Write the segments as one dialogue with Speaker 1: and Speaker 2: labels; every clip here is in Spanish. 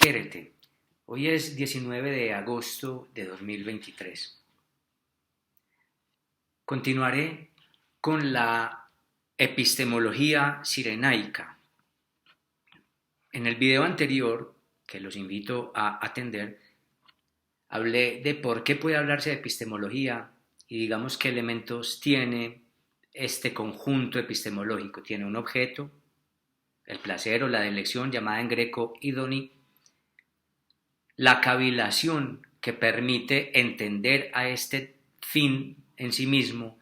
Speaker 1: Quiérete. Hoy es 19 de agosto de 2023. Continuaré con la epistemología cirenaica. En el video anterior, que los invito a atender, hablé de por qué puede hablarse de epistemología y digamos qué elementos tiene este conjunto epistemológico. Tiene un objeto, el placer o la delección, llamada en greco idoni, la cavilación que permite entender a este fin en sí mismo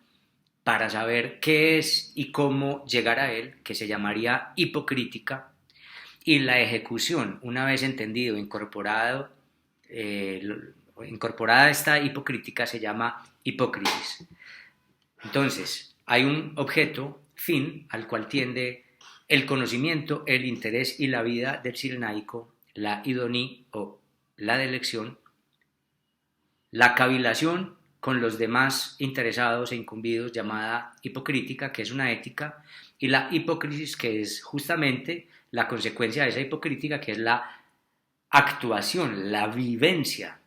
Speaker 1: para saber qué es y cómo llegar a él, que se llamaría hipocrítica, y la ejecución, una vez entendido, incorporada esta hipocrítica, se llama hipócrisis. Entonces, hay un objeto, fin, al cual tiende el conocimiento, el interés y la vida del cirenaico, la idoní o la delección, la cavilación con los demás interesados e incumbidos, llamada hipocrítica, que es una ética, y la hipócrisis, que es justamente la consecuencia de esa hipocrítica, que es la actuación, la vivencia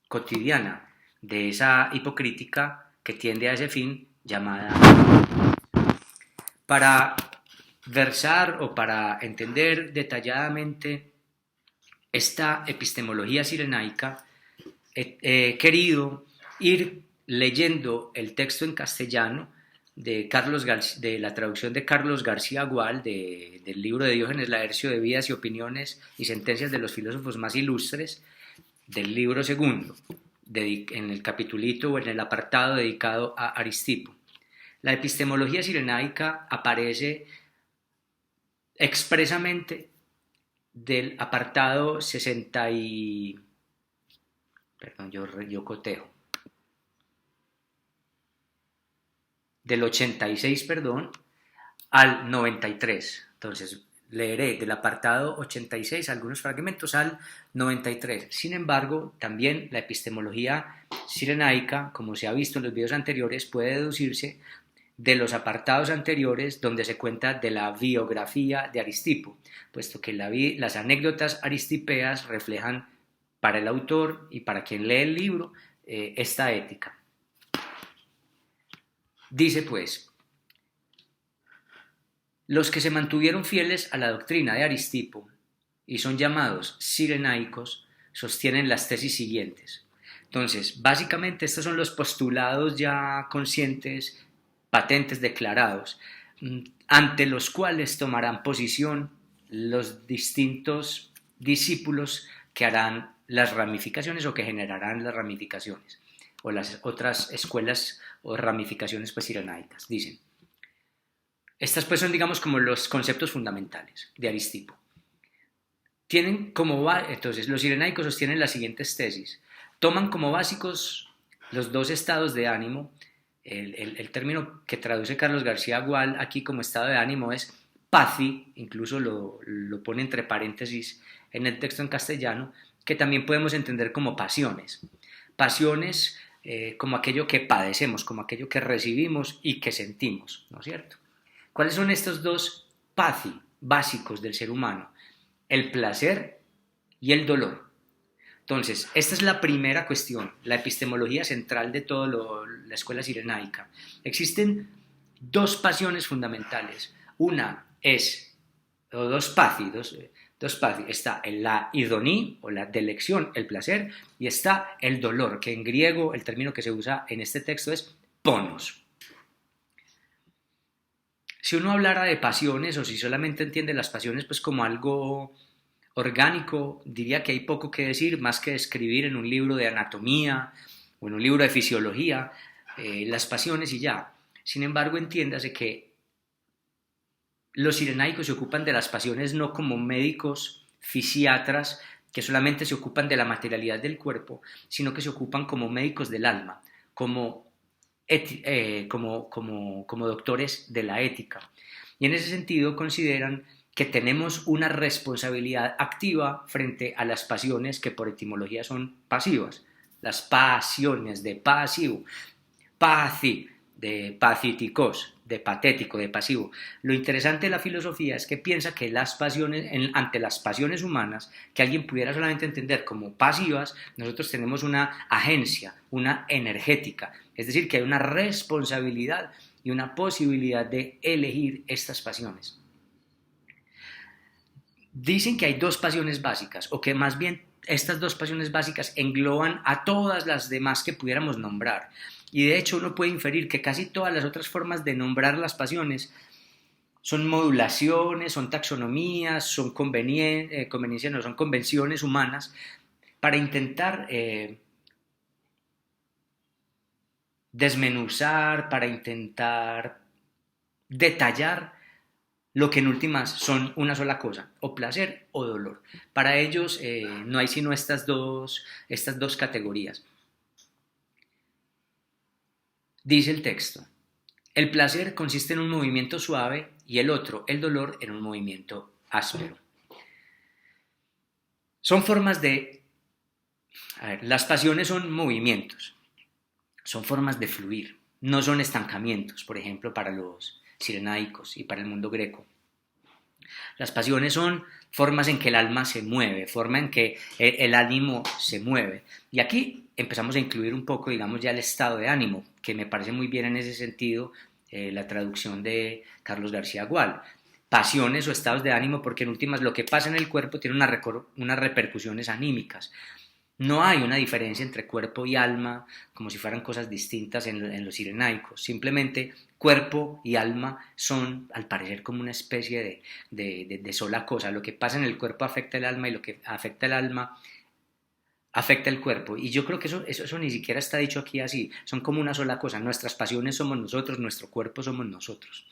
Speaker 1: cotidiana de esa hipocrítica que tiende a ese fin, llamada. Para versar o para entender detalladamente esta epistemología cirenaica, he querido ir leyendo el texto en castellano de la traducción de Carlos García Gual, del libro de Diógenes Laercio de Vidas y Opiniones y Sentencias de los Filósofos Más Ilustres, del libro segundo, en el capitulito o en el apartado dedicado a Aristipo. La epistemología cirenaica aparece expresamente del apartado 60 y... Perdón, yo cotejo. Del 86, al 93. Entonces, leeré del apartado 86 algunos fragmentos al 93. Sin embargo, también la epistemología cirenaica, como se ha visto en los videos anteriores, puede deducirse de los apartados anteriores donde se cuenta de la biografía de Aristipo, puesto que las anécdotas aristipeas reflejan para el autor y para quien lee el libro esta ética. Dice pues: los que se mantuvieron fieles a la doctrina de Aristipo y son llamados cirenaicos sostienen las tesis siguientes. Entonces, básicamente estos son los postulados ya conscientes, patentes, declarados, ante los cuales tomarán posición los distintos discípulos que harán las ramificaciones o que generarán las ramificaciones o las otras escuelas o ramificaciones cirenaicas. Dicen, estas pues son, digamos, como los conceptos fundamentales de Aristipo. Entonces, los cirenaicos sostienen las siguientes tesis. Toman como básicos los dos estados de ánimo. El término que traduce Carlos García Gual aquí como estado de ánimo es paci, incluso lo pone entre paréntesis en el texto en castellano, que también podemos entender como pasiones. Pasiones como aquello que padecemos, como aquello que recibimos y que sentimos, ¿no es cierto? ¿Cuáles son estos dos paci básicos del ser humano? El placer y el dolor. Entonces, esta es la primera cuestión, la epistemología central de toda la escuela cirenaica. Existen dos pasiones fundamentales. Una es, o dos paci, está la idoní o la delección, el placer, y está el dolor, que en griego el término que se usa en este texto es ponos. Si uno hablara de pasiones o si solamente entiende las pasiones pues como algo orgánico, diría que hay poco que decir, más que escribir en un libro de anatomía o en un libro de fisiología las pasiones y ya. Sin embargo, entiéndase que los cirenaicos se ocupan de las pasiones no como médicos fisiatras que solamente se ocupan de la materialidad del cuerpo, sino que se ocupan como médicos del alma, como doctores de la ética. Y en ese sentido consideran que tenemos una responsabilidad activa frente a las pasiones que por etimología son pasivas. Las pasiones, de pasivo, paci, de pacíticos, de patético, de pasivo. Lo interesante de la filosofía es que piensa que las pasiones, ante las pasiones humanas, que alguien pudiera solamente entender como pasivas, nosotros tenemos una agencia, una energética, es decir, que hay una responsabilidad y una posibilidad de elegir estas pasiones. Dicen que hay dos pasiones básicas, o que más bien estas dos pasiones básicas engloban a todas las demás que pudiéramos nombrar. Y de hecho uno puede inferir que casi todas las otras formas de nombrar las pasiones son modulaciones, son taxonomías, son conveniencias, no son convenciones humanas para intentar desmenuzar, para intentar detallar lo que en últimas son una sola cosa, o placer o dolor. Para ellos no hay sino estas dos categorías. Dice el texto, el placer consiste en un movimiento suave y el otro, el dolor, en un movimiento áspero. Son formas de... A ver, las pasiones son movimientos, son formas de fluir, no son estancamientos, por ejemplo, para los cirenaicos y para el mundo greco. Las pasiones son formas en que el alma se mueve, forma en que el ánimo se mueve. Y aquí empezamos a incluir un poco, digamos, ya el estado de ánimo, que me parece muy bien en ese sentido la traducción de Carlos García Gual. Pasiones o estados de ánimo, porque en últimas lo que pasa en el cuerpo tiene unas repercusiones anímicas. No hay una diferencia entre cuerpo y alma como si fueran cosas distintas en los cirenaicos. Simplemente cuerpo y alma son, al parecer, como una especie de sola cosa. Lo que pasa en el cuerpo afecta el alma y lo que afecta el alma afecta el cuerpo. Y yo creo que eso ni siquiera está dicho aquí así. Son como una sola cosa. Nuestras pasiones somos nosotros, nuestro cuerpo somos nosotros.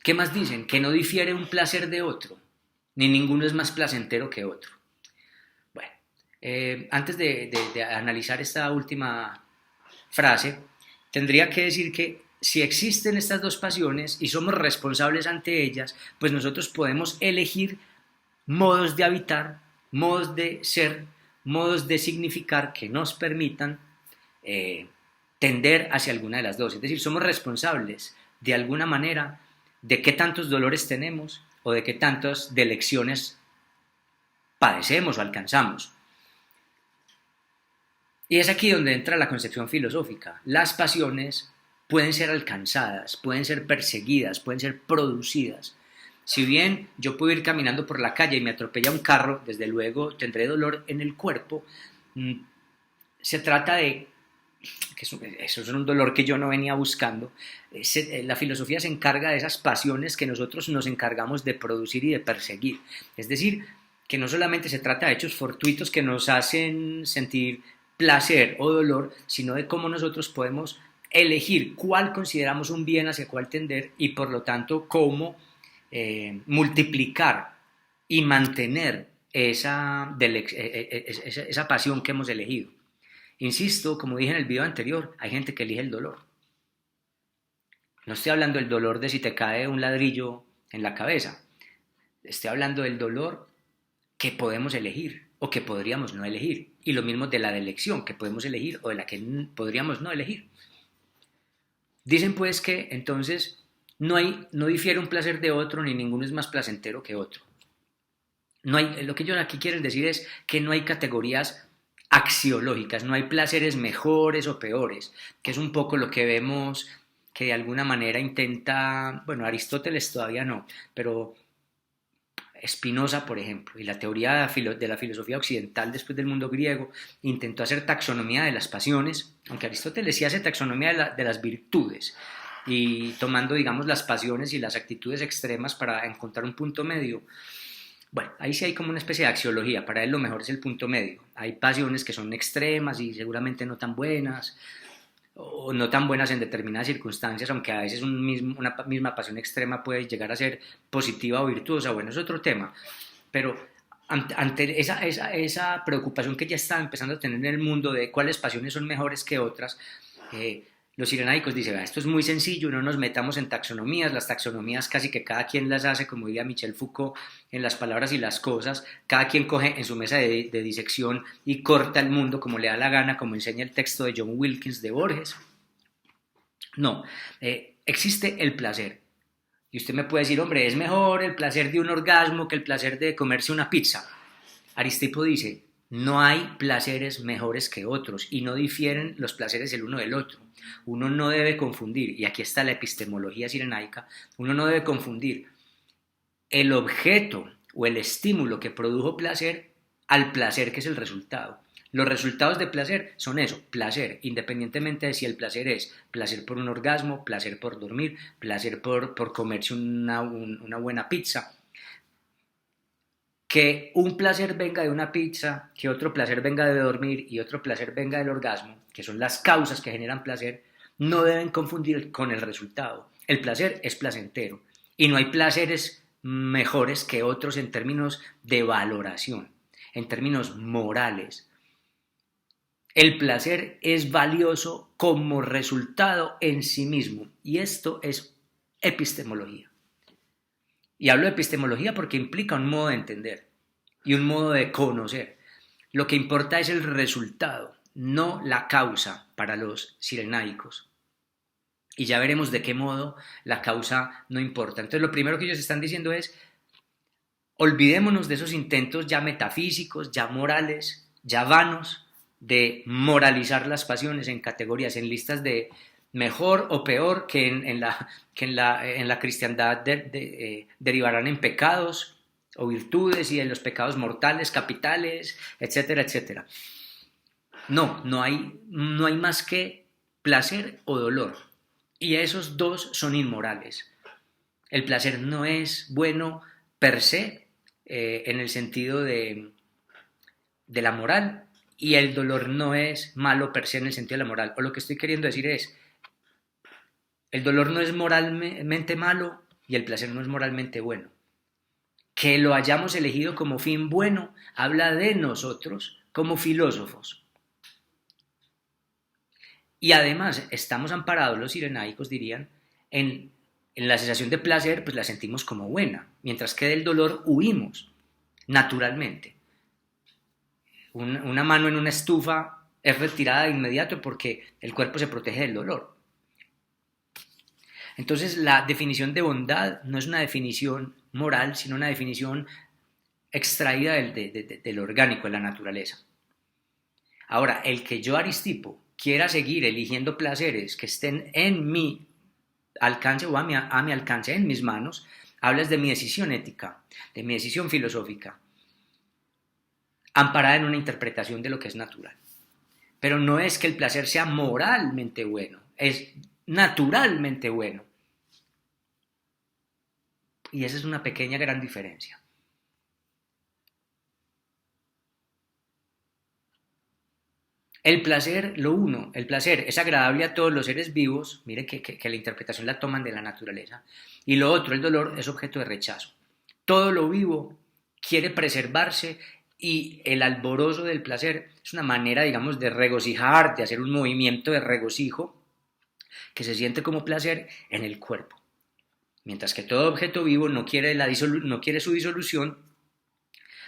Speaker 1: ¿Qué más dicen? Que no difiere un placer de otro, ni ninguno es más placentero que otro. Antes de analizar esta última frase, tendría que decir que si existen estas dos pasiones y somos responsables ante ellas, pues nosotros podemos elegir modos de habitar, modos de ser, modos de significar que nos permitan tender hacia alguna de las dos. Es decir, somos responsables de alguna manera de qué tantos dolores tenemos o de qué tantas delecciones padecemos o alcanzamos. Y es aquí donde entra la concepción filosófica. Las pasiones pueden ser alcanzadas, pueden ser perseguidas, pueden ser producidas. Si bien yo puedo ir caminando por la calle y me atropella un carro, desde luego tendré dolor en el cuerpo. Se trata de, que eso es un dolor que yo no venía buscando. La filosofía se encarga de esas pasiones que nosotros nos encargamos de producir y de perseguir. Es decir, que no solamente se trata de hechos fortuitos que nos hacen sentir placer o dolor, sino de cómo nosotros podemos elegir cuál consideramos un bien hacia cuál tender y por lo tanto cómo multiplicar y mantener esa pasión que hemos elegido. Insisto, como dije en el video anterior, hay gente que elige el dolor. No estoy hablando del dolor de si te cae un ladrillo en la cabeza, estoy hablando del dolor que podemos elegir o que podríamos no elegir, y lo mismo de la elección que podemos elegir o de la que podríamos no elegir. Dicen pues que entonces no difiere un placer de otro, ni ninguno es más placentero que otro. Lo que ellos aquí quieren decir es que no hay categorías axiológicas, no hay placeres mejores o peores, que es un poco lo que vemos que de alguna manera intenta, bueno, Aristóteles todavía no, pero Spinoza, por ejemplo, y la teoría de la filosofía occidental después del mundo griego, intentó hacer taxonomía de las pasiones, aunque Aristóteles sí hace taxonomía de las virtudes, y tomando, digamos, las pasiones y las actitudes extremas para encontrar un punto medio. Bueno, ahí sí hay como una especie de axiología, para él lo mejor es el punto medio. Hay pasiones que son extremas y seguramente no tan buenas, o no tan buenas en determinadas circunstancias, aunque a veces una misma pasión extrema puede llegar a ser positiva o virtuosa, bueno, es otro tema, pero ante esa preocupación que ya está empezando a tener en el mundo de cuáles pasiones son mejores que otras, los cirenaicos dicen, esto es muy sencillo, no nos metamos en taxonomías, las taxonomías casi que cada quien las hace, como diría Michel Foucault, en las palabras y las cosas, cada quien coge en su mesa de disección y corta el mundo como le da la gana, como enseña el texto de John Wilkins de Borges. No, existe el placer. Y usted me puede decir, hombre, es mejor el placer de un orgasmo que el placer de comerse una pizza. Aristipo dice, no hay placeres mejores que otros y no difieren los placeres el uno del otro. Uno no debe confundir, y aquí está la epistemología cirenaica, uno no debe confundir el objeto o el estímulo que produjo placer al placer que es el resultado. Los resultados de placer son eso, placer, independientemente de si el placer es placer por un orgasmo, placer por dormir, placer por comerse una buena pizza. Que un placer venga de una pizza, que otro placer venga de dormir y otro placer venga del orgasmo, que son las causas que generan placer, no deben confundir con el resultado. El placer es placentero y no hay placeres mejores que otros en términos de valoración, en términos morales. El placer es valioso como resultado en sí mismo y esto es epistemología. Y hablo de epistemología porque implica un modo de entender y un modo de conocer. Lo que importa es el resultado, no la causa para los cirenaicos. Y ya veremos de qué modo la causa no importa. Entonces lo primero que ellos están diciendo es, olvidémonos de esos intentos ya metafísicos, ya morales, ya vanos, de moralizar las pasiones en categorías, en listas de mejor o peor que en la cristiandad derivarán en pecados o virtudes y en los pecados mortales, capitales, etcétera, etcétera. No hay más que placer o dolor. Y esos dos son inmorales. El placer no es bueno per se, en el sentido de la moral, y el dolor no es malo per se en el sentido de la moral. O lo que estoy queriendo decir es, el dolor no es moralmente malo y el placer no es moralmente bueno. Que lo hayamos elegido como fin bueno habla de nosotros como filósofos. Y además estamos amparados, los cirenaicos dirían, en la sensación de placer, pues la sentimos como buena, mientras que del dolor huimos naturalmente. Una mano en una estufa es retirada de inmediato porque el cuerpo se protege del dolor. Entonces la definición de bondad no es una definición moral, sino una definición extraída del orgánico, de la naturaleza. Ahora, el que yo, Aristipo, quiera seguir eligiendo placeres que estén en mi alcance o a mi alcance, en mis manos, hablas de mi decisión ética, de mi decisión filosófica, amparada en una interpretación de lo que es natural. Pero no es que el placer sea moralmente bueno, es naturalmente bueno. Y esa es una pequeña gran diferencia. El placer, lo uno, el placer es agradable a todos los seres vivos, mire que la interpretación la toman de la naturaleza, y lo otro, el dolor, es objeto de rechazo. Todo lo vivo quiere preservarse y el alborozo del placer es una manera, digamos, de regocijar, de hacer un movimiento de regocijo que se siente como placer en el cuerpo. Mientras que todo objeto vivo no quiere, no quiere su disolución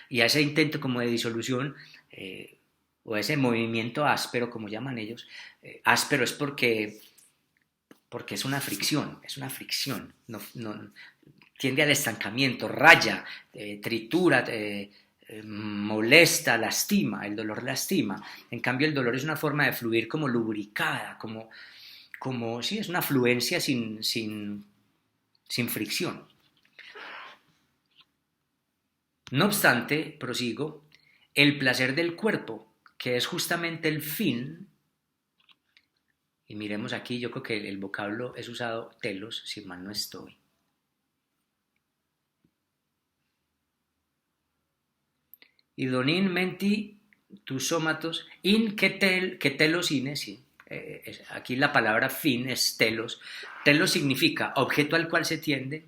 Speaker 1: y a ese intento como de disolución o ese movimiento áspero, como llaman ellos, áspero es porque es una fricción, no, tiende al estancamiento, raya, tritura, molesta, lastima, el dolor lastima. En cambio el dolor es una forma de fluir como lubricada, como sí, es una fluencia sin fricción. No obstante, prosigo, el placer del cuerpo, que es justamente el fin, y miremos aquí, yo creo que el vocablo es usado telos, si mal no estoy. Idonin menti tus somatos in que telos ine, sí. Aquí la palabra fin es telos. Telos significa objeto al cual se tiende,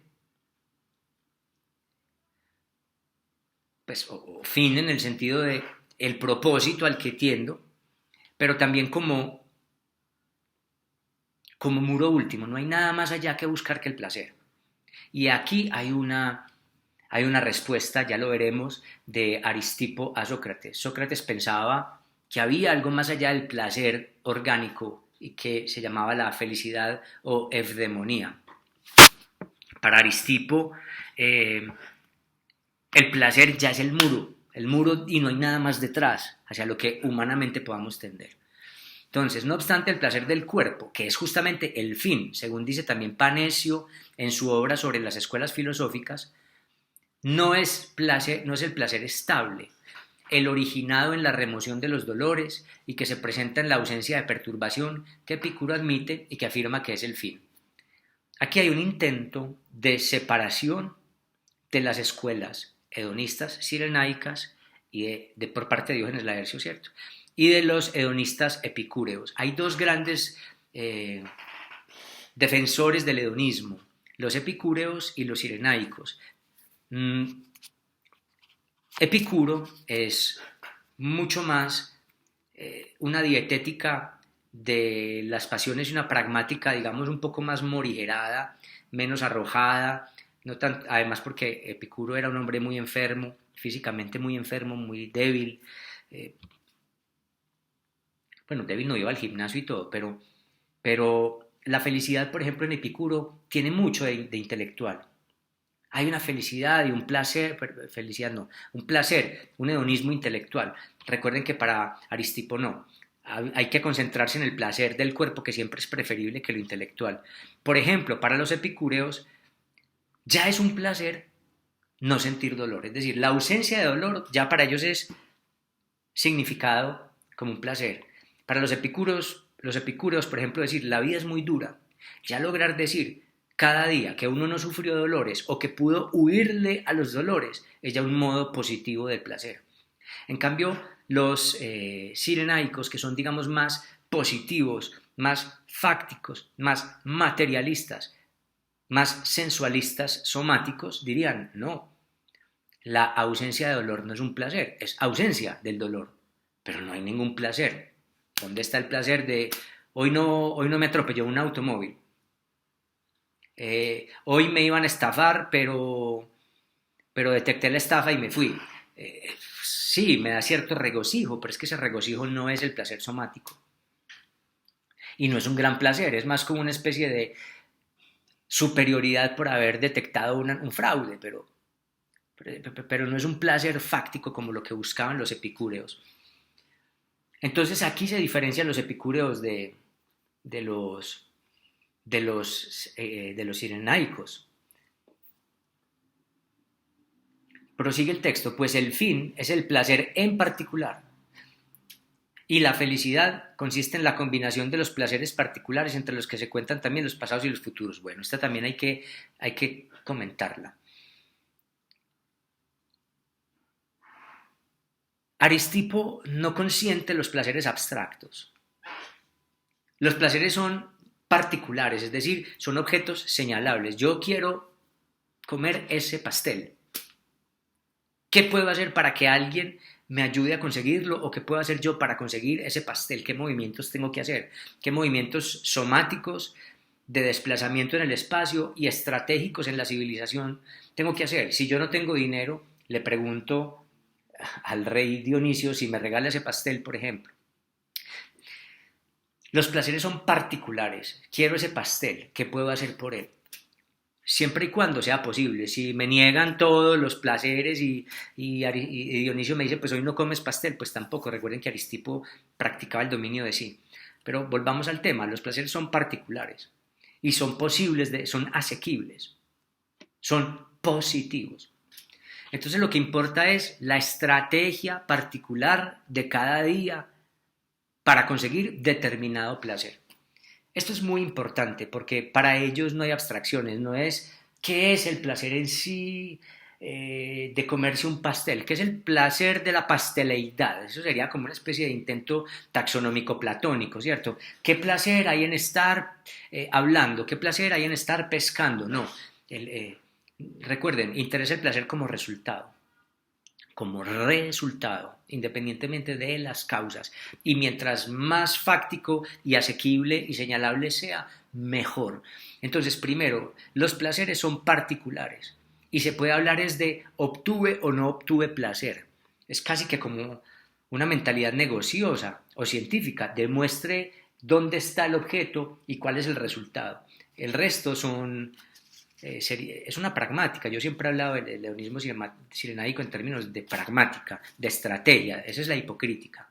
Speaker 1: pues, o fin en el sentido de el propósito al que tiendo, pero también como muro último, no hay nada más allá que buscar que el placer. Y aquí hay una respuesta, ya lo veremos, de Aristipo a Sócrates. Sócrates pensaba que había algo más allá del placer orgánico y que se llamaba la felicidad o eudemonía. Para Aristipo, el placer ya es el muro y no hay nada más detrás hacia lo que humanamente podamos tender. Entonces, no obstante, el placer del cuerpo, que es justamente el fin, según dice también Panecio en su obra sobre las escuelas filosóficas, no es el placer estable, el originado en la remoción de los dolores y que se presenta en la ausencia de perturbación que Epicuro admite y que afirma que es el fin. Aquí hay un intento de separación de las escuelas hedonistas cirenaicas y por parte de Diógenes Laercio, ¿cierto? Y de los hedonistas epicúreos. Hay dos grandes defensores del hedonismo, los epicúreos y los cirenaicos. Epicuro es mucho más una dietética de las pasiones y una pragmática, digamos, un poco más morigerada, menos arrojada, no tan, además porque Epicuro era un hombre muy enfermo, físicamente muy enfermo, muy débil. Bueno, débil no iba al gimnasio y todo, pero la felicidad, por ejemplo, en Epicuro tiene mucho de intelectual. Hay una felicidad y un placer, felicidad no, un placer, un hedonismo intelectual. Recuerden que para Aristipo no, hay que concentrarse en el placer del cuerpo, que siempre es preferible que lo intelectual. Por ejemplo, para los epicúreos ya es un placer no sentir dolor, es decir, la ausencia de dolor ya para ellos es significado como un placer. Para los epicúreos, por ejemplo, decir la vida es muy dura, ya lograr decir cada día que uno no sufrió dolores o que pudo huirle a los dolores es ya un modo positivo del placer. En cambio, los cirenaicos, que son, digamos, más positivos, más fácticos, más materialistas, más sensualistas, somáticos, dirían, no, la ausencia de dolor no es un placer, es ausencia del dolor, pero no hay ningún placer. ¿Dónde está el placer de hoy no me atropelló un automóvil? Hoy me iban a estafar, pero detecté la estafa y me fui. Sí, me da cierto regocijo, pero es que ese regocijo no es el placer somático. Y no es un gran placer, es más como una especie de superioridad por haber detectado un fraude, pero no es un placer fáctico como lo que buscaban los epicúreos. Entonces aquí se diferencian los epicúreos de los cirenaicos. Prosigue el texto, pues el fin es el placer en particular y la felicidad consiste en la combinación de los placeres particulares entre los que se cuentan también los pasados y los futuros. Bueno, esta también hay que comentarla. Aristipo no consiente los placeres abstractos. Los placeres son particulares, es decir, son objetos señalables. Yo quiero comer ese pastel. ¿Qué puedo hacer para que alguien me ayude a conseguirlo? ¿O qué puedo hacer yo para conseguir ese pastel? ¿Qué movimientos tengo que hacer? ¿Qué movimientos somáticos de desplazamiento en el espacio y estratégicos en la civilización tengo que hacer? Si yo no tengo dinero, le pregunto al rey Dionisio si me regala ese pastel, por ejemplo. Los placeres son particulares. Quiero ese pastel. ¿Qué puedo hacer por él? Siempre y cuando sea posible. Si me niegan todos los placeres y Dionisio me dice, pues hoy no comes pastel, pues tampoco. Recuerden que Aristipo practicaba el dominio de sí. Pero volvamos al tema. Los placeres son particulares y son posibles, son asequibles, son positivos. Entonces lo que importa es la estrategia particular de cada día para conseguir determinado placer. Esto es muy importante porque para ellos no hay abstracciones, no es qué es el placer en sí de comerse un pastel, qué es el placer de la pasteleidad. Eso sería como una especie de intento taxonómico platónico, ¿cierto? ¿Qué placer hay en estar hablando? ¿Qué placer hay en estar pescando? No, recuerden, interesa el placer como resultado, independientemente de las causas. Y mientras más fáctico y asequible y señalable sea, mejor. Entonces, primero, los placeres son particulares y se puede hablar es de obtuve o no obtuve placer. Es casi que como una mentalidad negociosa o científica. Demuestre dónde está el objeto y cuál es el resultado. El resto es una pragmática. Yo siempre he hablado del hedonismo cirenaico en términos de pragmática, de estrategia. Esa es la hipocrítica.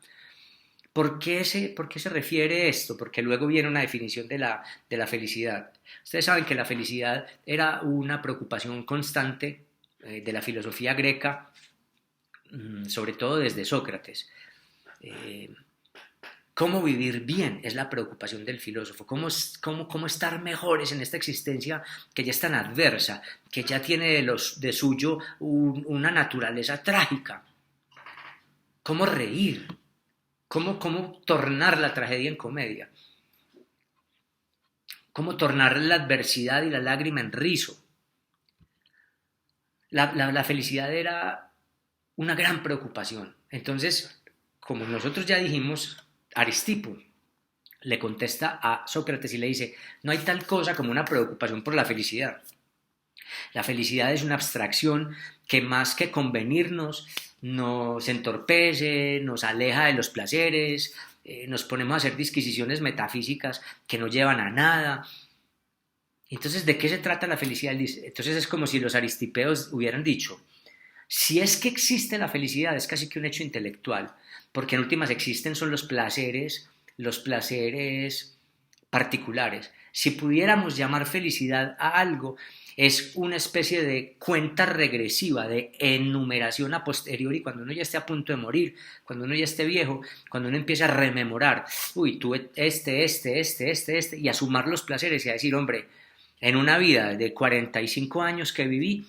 Speaker 1: ¿Por qué se refiere esto? Porque luego viene una definición de la felicidad. Ustedes saben que la felicidad era una preocupación constante de la filosofía greca, sobre todo desde Sócrates. Cómo vivir bien es la preocupación del filósofo, cómo estar mejores en esta existencia que ya es tan adversa, que ya tiene de suyo una naturaleza trágica. Cómo reír, cómo tornar la tragedia en comedia, cómo tornar la adversidad y la lágrima en riso. La felicidad era una gran preocupación. Entonces, como nosotros ya dijimos, Aristipo le contesta a Sócrates y le dice, no hay tal cosa como una preocupación por la felicidad. La felicidad es una abstracción que más que convenirnos nos entorpece, nos aleja de los placeres, nos ponemos a hacer disquisiciones metafísicas que no llevan a nada. Entonces, ¿de qué se trata la felicidad? Entonces es como si los aristipeos hubieran dicho, si es que existe la felicidad, es casi que un hecho intelectual, porque en últimas existen son los placeres particulares. Si pudiéramos llamar felicidad a algo, es una especie de cuenta regresiva, de enumeración a posteriori, cuando uno ya esté a punto de morir, cuando uno ya esté viejo, cuando uno empieza a rememorar, uy, tuve y a sumar los placeres y a decir, hombre, en una vida de 45 años que viví,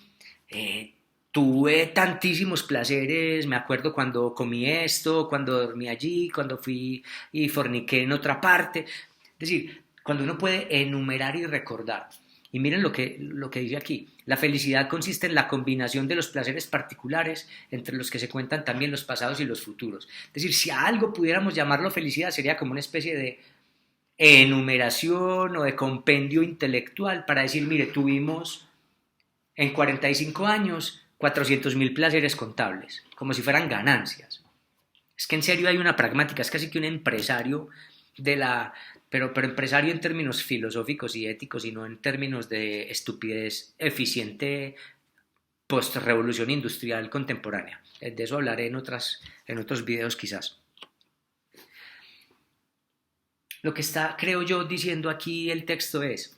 Speaker 1: tuve tantísimos placeres, me acuerdo cuando comí esto, cuando dormí allí, cuando fui y forniqué en otra parte. Es decir, cuando uno puede enumerar y recordar. Y miren lo que dice aquí. La felicidad consiste en la combinación de los placeres particulares entre los que se cuentan también los pasados y los futuros. Es decir, si a algo pudiéramos llamarlo felicidad, sería como una especie de enumeración o de compendio intelectual para decir, mire, tuvimos en 45 años 400.000 placeres contables, como si fueran ganancias. Es que en serio hay una pragmática, es casi que un empresario pero empresario en términos filosóficos y éticos y no en términos de estupidez eficiente post-revolución industrial contemporánea. De eso hablaré en otros videos quizás. Lo que está, creo yo, diciendo aquí el texto es,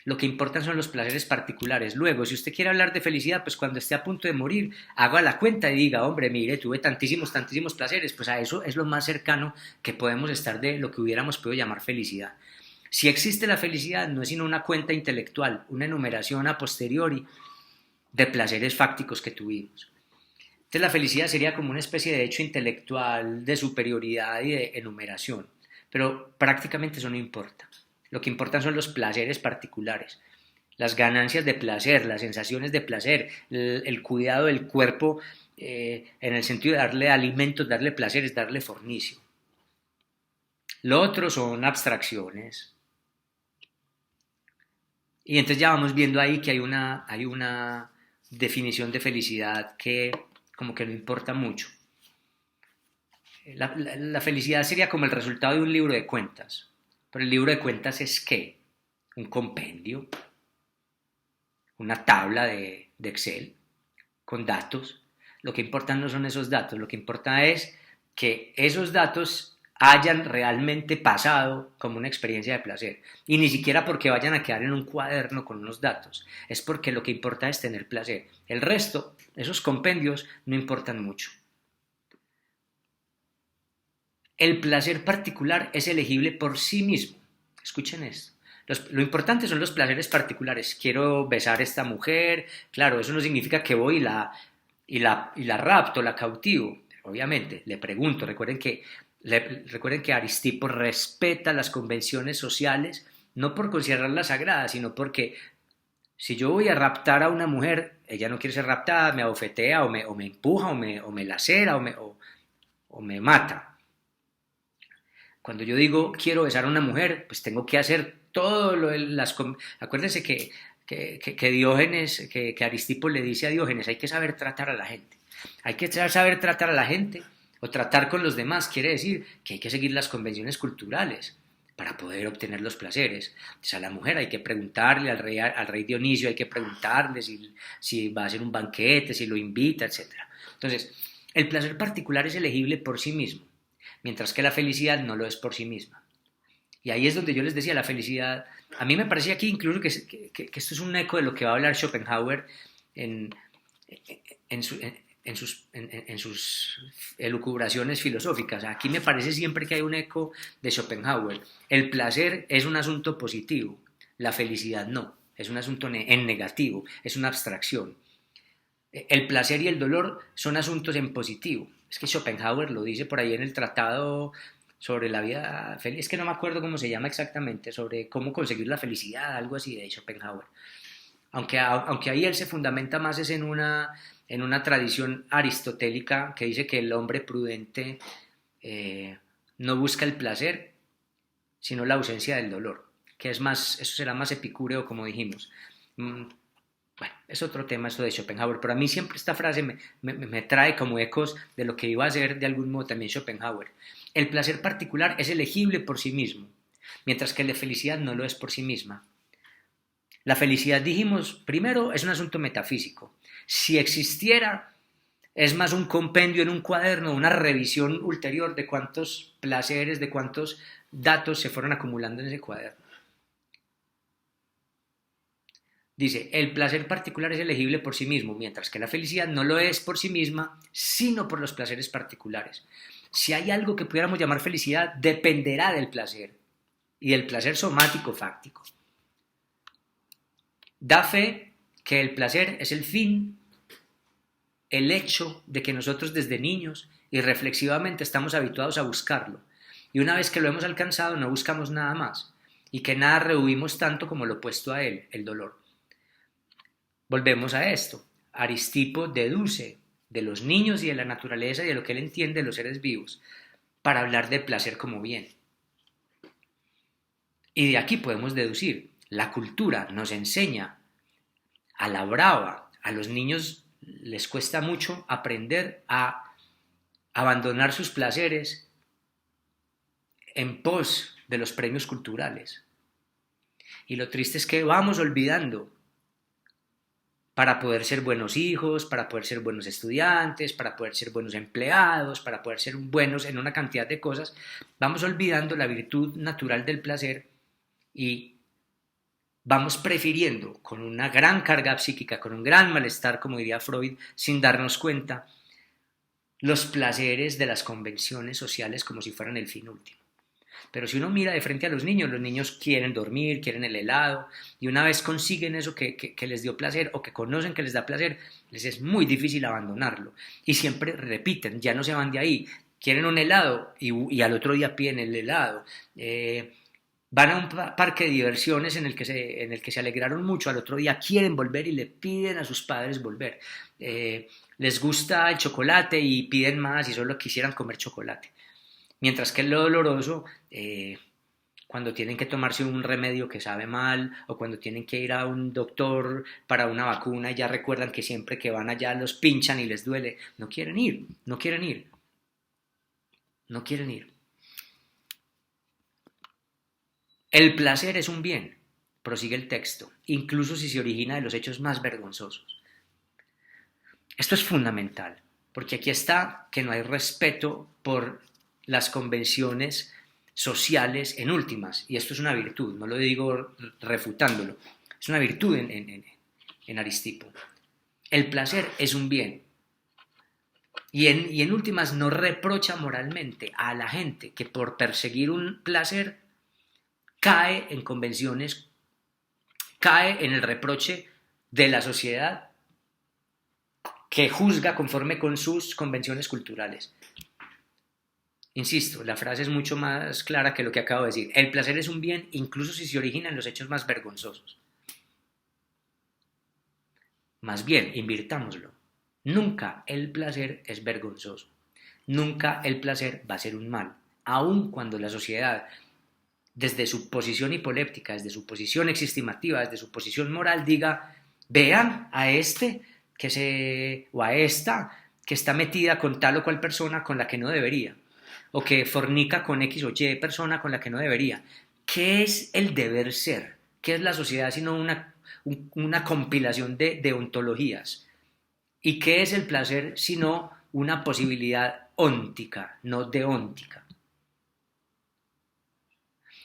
Speaker 1: lo que importan son los placeres particulares. Luego, si usted quiere hablar de felicidad, pues cuando esté a punto de morir, haga la cuenta y diga, hombre, mire, tuve tantísimos placeres, pues a eso es lo más cercano que podemos estar de lo que hubiéramos podido llamar felicidad. Si existe la felicidad, no es sino una cuenta intelectual, una enumeración a posteriori de placeres fácticos que tuvimos. Entonces la felicidad sería como una especie de hecho intelectual de superioridad y de enumeración, pero prácticamente eso no importa. Lo que importan son los placeres particulares, las ganancias de placer, las sensaciones de placer, el cuidado del cuerpo en el sentido de darle alimentos, darle placeres, darle fornicio. Lo otro son abstracciones. Y entonces ya vamos viendo ahí que hay una definición de felicidad que como que no importa mucho. La felicidad sería como el resultado de un libro de cuentas. Pero el libro de cuentas es ¿qué? Un compendio, una tabla de Excel con datos. Lo que importa no son esos datos, lo que importa es que esos datos hayan realmente pasado como una experiencia de placer. Y ni siquiera porque vayan a quedar en un cuaderno con unos datos, es porque lo que importa es tener placer. El resto, esos compendios, no importan mucho. El placer particular es elegible por sí mismo. Escuchen esto. Lo importante son los placeres particulares. Quiero besar a esta mujer. Claro, eso no significa que voy y la rapto, la cautivo. Obviamente, le pregunto. Recuerden que Aristipo respeta las convenciones sociales, no por considerarlas sagradas, sino porque si yo voy a raptar a una mujer, ella no quiere ser raptada, me abofetea o me empuja o me lacera o me mata. Cuando yo digo quiero besar a una mujer, pues tengo que hacer todo lo de las... Acuérdense que Diógenes, que Aristipo le dice a Diógenes, hay que saber tratar a la gente. Hay que saber tratar a la gente o tratar con los demás. Quiere decir que hay que seguir las convenciones culturales. para poder obtener los placeres. Entonces a la mujer hay que preguntarle, al rey Dionisio hay que preguntarle si va a hacer un banquete, si lo invita, etc. Entonces, el placer particular es elegible por sí mismo, mientras que la felicidad no lo es por sí misma. Y ahí es donde yo les decía, la felicidad, a mí me parecía aquí incluso que esto es un eco de lo que va a hablar Schopenhauer en, en sus elucubraciones filosóficas. Aquí me parece siempre que hay un eco de Schopenhauer. El placer es un asunto positivo, la felicidad no, es un asunto en negativo, es una abstracción. El placer y el dolor son asuntos en positivo. Es que Schopenhauer lo dice por ahí en el tratado sobre la vida feliz, es que no me acuerdo cómo se llama exactamente, sobre cómo conseguir la felicidad, algo así de Schopenhauer. Aunque ahí él se fundamenta más es en una tradición aristotélica que dice que el hombre prudente no busca el placer, sino la ausencia del dolor, que es más, eso será más epicúreo, como dijimos. Bueno, es otro tema eso de Schopenhauer, pero a mí siempre esta frase me trae como ecos de lo que iba a ser de algún modo también Schopenhauer. El placer particular es elegible por sí mismo, mientras que la felicidad no lo es por sí misma. La felicidad, dijimos, primero es un asunto metafísico. Si existiera, es más un compendio en un cuaderno, una revisión ulterior de cuántos placeres, de cuántos datos se fueron acumulando en ese cuaderno. Dice, el placer particular es elegible por sí mismo, mientras que la felicidad no lo es por sí misma, sino por los placeres particulares. Si hay algo que pudiéramos llamar felicidad, dependerá del placer, y del placer somático fáctico. Da fe que el placer es el fin, el hecho de que nosotros desde niños y reflexivamente estamos habituados a buscarlo, y una vez que lo hemos alcanzado no buscamos nada más, y que nada rehuimos tanto como lo opuesto a él, el dolor. Volvemos a esto. Aristipo deduce de los niños y de la naturaleza y de lo que él entiende de los seres vivos para hablar del placer como bien. Y de aquí podemos deducir, la cultura nos enseña a la brava, a los niños les cuesta mucho aprender a abandonar sus placeres en pos de los premios culturales. Y lo triste es que vamos olvidando para poder ser buenos hijos, para poder ser buenos estudiantes, para poder ser buenos empleados, para poder ser buenos en una cantidad de cosas, vamos olvidando la virtud natural del placer y vamos prefiriendo, con una gran carga psíquica, con un gran malestar, como diría Freud, sin darnos cuenta, los placeres de las convenciones sociales como si fueran el fin último. Pero si uno mira de frente a los niños quieren dormir, quieren el helado, y una vez consiguen eso que les dio placer o que conocen que les da placer, les es muy difícil abandonarlo. Y siempre repiten, ya no se van de ahí, quieren un helado y al otro día piden el helado. Van a un parque de diversiones en el que se alegraron mucho, al otro día quieren volver y le piden a sus padres volver. Les gusta el chocolate y piden más y solo quisieran comer chocolate. Mientras que lo doloroso, cuando tienen que tomarse un remedio que sabe mal o cuando tienen que ir a un doctor para una vacuna y ya recuerdan que siempre que van allá los pinchan y les duele, no quieren ir, no quieren ir, no quieren ir. El placer es un bien, prosigue el texto, incluso si se origina de los hechos más vergonzosos. Esto es fundamental, porque aquí está que no hay respeto por las convenciones sociales en últimas, y esto es una virtud, no lo digo refutándolo, es una virtud en Aristipo. El placer es un bien, y en últimas no reprocha moralmente a la gente que por perseguir un placer cae en convenciones, cae en el reproche de la sociedad que juzga conforme con sus convenciones culturales. Insisto, la frase es mucho más clara que lo que acabo de decir. El placer es un bien, incluso si se origina en los hechos más vergonzosos. Más bien, invirtámoslo. Nunca el placer es vergonzoso. Nunca el placer va a ser un mal. Aun cuando la sociedad, desde su posición hipoléptica, desde su posición existimativa, desde su posición moral, diga, vean a este o a esta que está metida con tal o cual persona con la que no debería, o que fornica con X o Y persona con la que no debería. ¿Qué es el deber ser? ¿Qué es la sociedad sino una compilación de deontologías? ¿Y qué es el placer sino una posibilidad óntica, no deóntica?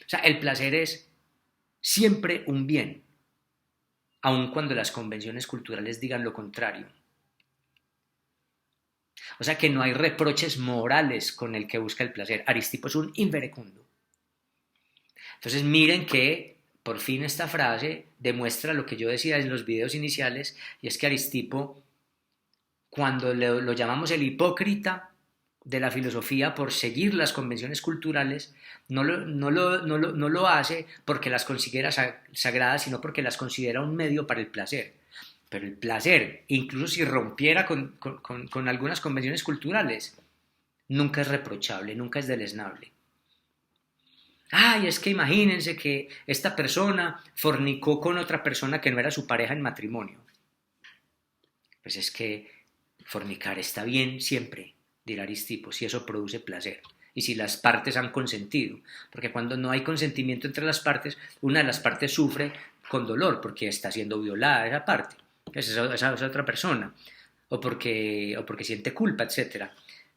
Speaker 1: O sea, el placer es siempre un bien, aun cuando las convenciones culturales digan lo contrario. O sea que no hay reproches morales con el que busca el placer. Aristipo es un inverecundo. Entonces miren que por fin esta frase demuestra lo que yo decía en los videos iniciales, y es que Aristipo, cuando lo llamamos el hipócrita de la filosofía por seguir las convenciones culturales, no lo hace porque las considera sagradas, sino porque las considera un medio para el placer. Pero el placer, incluso si rompiera con algunas convenciones culturales, nunca es reprochable, nunca es deleznable. Ay, es que imagínense que esta persona fornicó con otra persona que no era su pareja en matrimonio. Pues es que fornicar está bien siempre, dirá Aristipo, si eso produce placer y si las partes han consentido. Porque cuando no hay consentimiento entre las partes, una de las partes sufre con dolor porque está siendo violada esa parte, esa otra persona, o porque siente culpa, etc.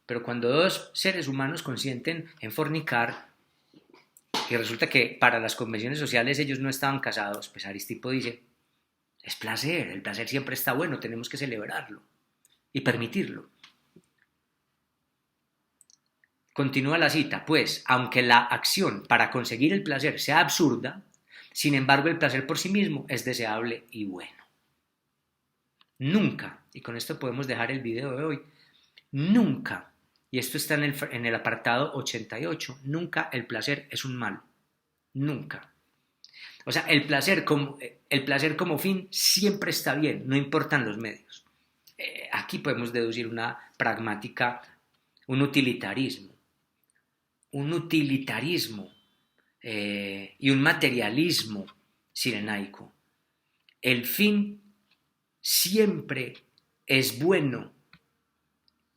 Speaker 1: Pero cuando dos seres humanos consienten en fornicar, y resulta que para las convenciones sociales ellos no estaban casados, pues Aristipo dice, es placer, el placer siempre está bueno, tenemos que celebrarlo y permitirlo. Continúa la cita, pues, aunque la acción para conseguir el placer sea absurda, sin embargo el placer por sí mismo es deseable y bueno. Nunca, y con esto podemos dejar el video de hoy, nunca, y esto está en el apartado 88, nunca el placer es un mal, nunca. O sea, el placer como fin siempre está bien, no importan los medios. Aquí podemos deducir una pragmática, un utilitarismo y un materialismo sirenaico. El fin siempre es bueno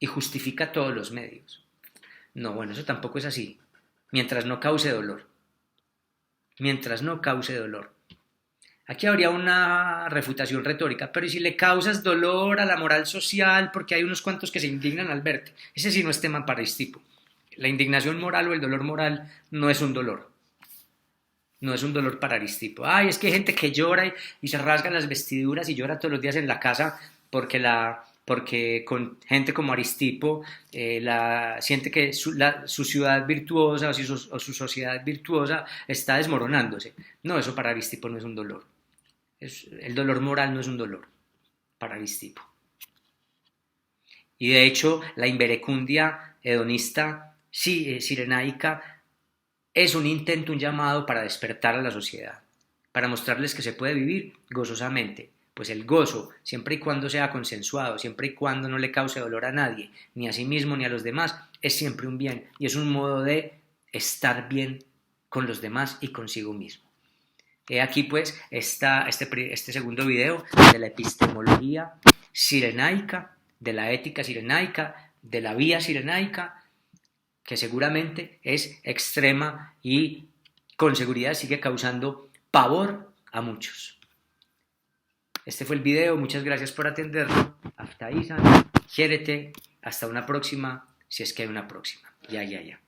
Speaker 1: y justifica todos los medios. No, bueno, eso tampoco es así. Mientras no cause dolor. Mientras no cause dolor. Aquí habría una refutación retórica, pero ¿y si le causas dolor a la moral social porque hay unos cuantos que se indignan al verte? Ese sí no es tema para Aristipo. La indignación moral o el dolor moral no es un dolor. No es un dolor para Aristipo. Ay, es que hay gente que llora y se rasga las vestiduras y llora todos los días en la casa porque con gente como Aristipo siente que su ciudad virtuosa o su sociedad virtuosa está desmoronándose. No, eso para Aristipo no es un dolor. El dolor moral no es un dolor para Aristipo. Y de hecho, la inverecundia hedonista sirenaica es un intento, un llamado para despertar a la sociedad, para mostrarles que se puede vivir gozosamente, pues el gozo, siempre y cuando sea consensuado, siempre y cuando no le cause dolor a nadie, ni a sí mismo ni a los demás, es siempre un bien y es un modo de estar bien con los demás y consigo mismo. He aquí pues este segundo video de la epistemología sirenaica, de la ética sirenaica, de la vía sirenaica, que seguramente es extrema y con seguridad sigue causando pavor a muchos. Este fue el video, muchas gracias por atenderlo. Hasta ahí, quiérete, hasta una próxima, si es que hay una próxima. Ya.